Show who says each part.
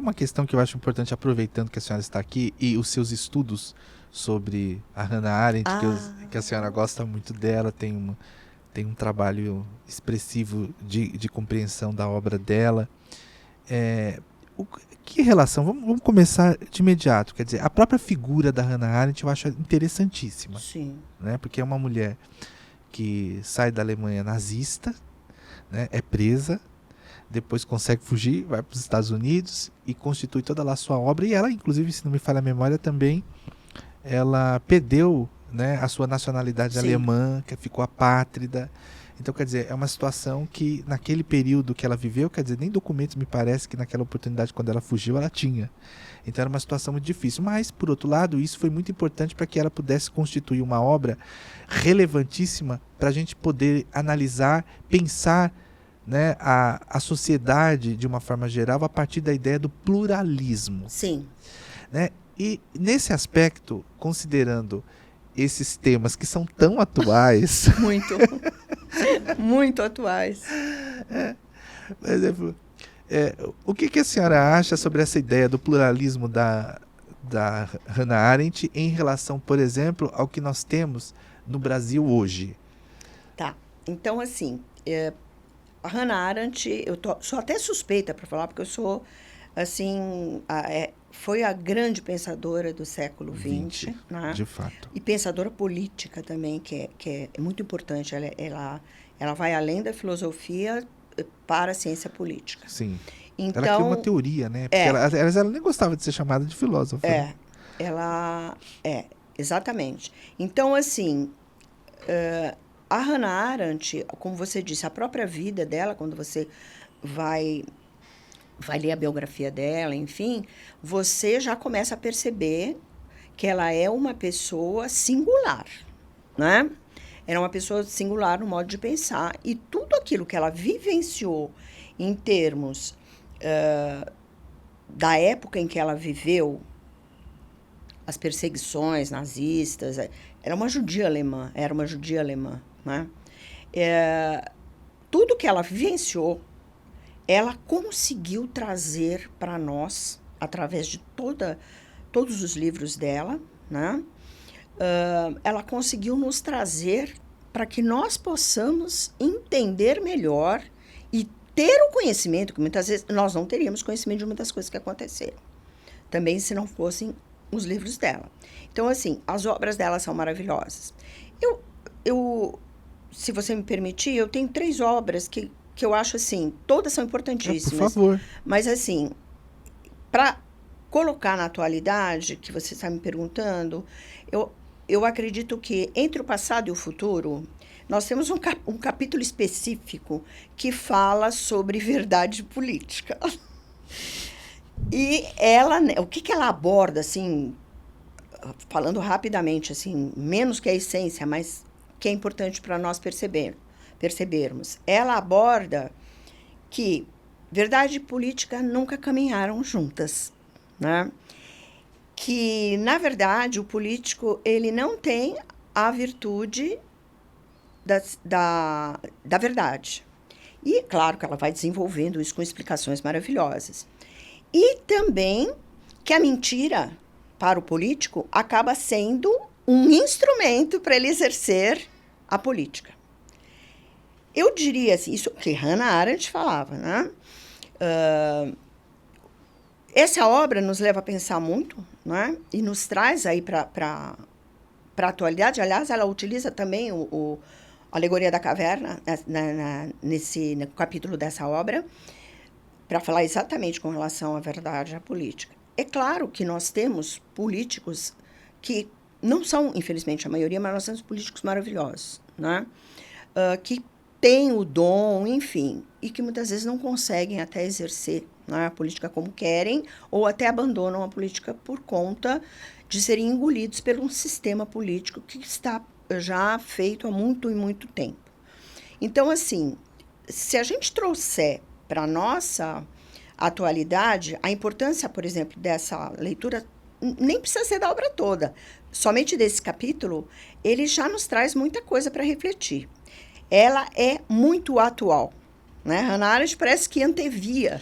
Speaker 1: uma questão que eu acho importante, aproveitando que a senhora está aqui e os seus estudos sobre a Hannah Arendt, que a senhora gosta muito dela, tem um trabalho expressivo de compreensão da obra dela. Que relação? Vamos começar de imediato. Quer dizer, a própria figura da Hannah Arendt eu acho interessantíssima.
Speaker 2: Sim.
Speaker 1: Né? Porque é uma mulher que sai da Alemanha nazista, né? É presa, depois consegue fugir, vai para os Estados Unidos e constitui toda lá a sua obra. E ela, inclusive, se não me falha a memória também, ela perdeu, né, a sua nacionalidade alemã, que ficou apátrida. Então, quer dizer, é uma situação que naquele período que ela viveu, quer dizer, nem documentos me parece que naquela oportunidade, quando ela fugiu, ela tinha. Então era uma situação muito difícil. Mas, por outro lado, isso foi muito importante para que ela pudesse constituir uma obra relevantíssima para a gente poder analisar, pensar, né, a sociedade de uma forma geral a partir da ideia do pluralismo.
Speaker 2: Sim.
Speaker 1: Né? E nesse aspecto, considerando esses temas que são tão atuais...
Speaker 2: Muito atuais.
Speaker 1: Por exemplo, o que a senhora acha sobre essa ideia do pluralismo da Hannah Arendt em relação, por exemplo, ao que nós temos no Brasil hoje?
Speaker 2: Tá. Então, assim, a Hannah Arendt, sou até suspeita para falar, porque eu sou, assim, foi a grande pensadora do século XX, né?
Speaker 1: De fato.
Speaker 2: E pensadora política também, que é muito importante. Ela vai além da filosofia para a ciência política.
Speaker 1: Sim.
Speaker 2: Então,
Speaker 1: ela criou uma teoria, né? Porque ela nem gostava de ser chamada de filósofa.
Speaker 2: Exatamente. Então, assim, a Hannah Arendt, como você disse, a própria vida dela, quando você vai ler a biografia dela, enfim, você já começa a perceber que ela é uma pessoa singular, né? Era uma pessoa singular no modo de pensar, e tudo aquilo que ela vivenciou em termos da época em que ela viveu, as perseguições nazistas, era uma judia alemã, né? Tudo que ela vivenciou, ela conseguiu trazer para nós, através de todos os livros dela, né? Ela conseguiu nos trazer para que nós possamos entender melhor e ter o conhecimento, que muitas vezes nós não teríamos conhecimento de muitas coisas que aconteceram, também se não fossem os livros dela. Então, assim, as obras dela são maravilhosas. Se você me permitir, eu tenho 3 obras que eu acho, assim, todas são importantíssimas.
Speaker 1: Por favor.
Speaker 2: Mas, assim, para colocar na atualidade, que você está me perguntando, eu acredito que entre o passado e o futuro, nós temos um capítulo específico que fala sobre verdade política. E ela, o que ela aborda, assim, falando rapidamente, assim, menos que a essência, mas que é importante para nós percebermos. Ela aborda que verdade e política nunca caminharam juntas, né? Que, na verdade, o político ele não tem a virtude da verdade. E, claro, que ela vai desenvolvendo isso com explicações maravilhosas. E também que a mentira, para o político, acaba sendo um instrumento para ele exercer a política. Eu diria assim, isso que Hannah Arendt falava, né? Essa obra nos leva a pensar muito, né? E nos traz aí para a atualidade. Aliás, ela utiliza também a alegoria da caverna no capítulo dessa obra, para falar exatamente com relação à verdade e à política. É claro que nós temos políticos que não são, infelizmente, a maioria, mas nós temos políticos maravilhosos, né? Que têm o dom, enfim, e que muitas vezes não conseguem até exercer, né, a política como querem, ou até abandonam a política por conta de serem engolidos por um sistema político que está já feito há muito e muito tempo. Então, assim, se a gente trouxer para a nossa atualidade, a importância, por exemplo, dessa leitura, nem precisa ser da obra toda, somente desse capítulo, ele já nos traz muita coisa para refletir. Ela é muito atual, né? Hannah Arendt parece que antevia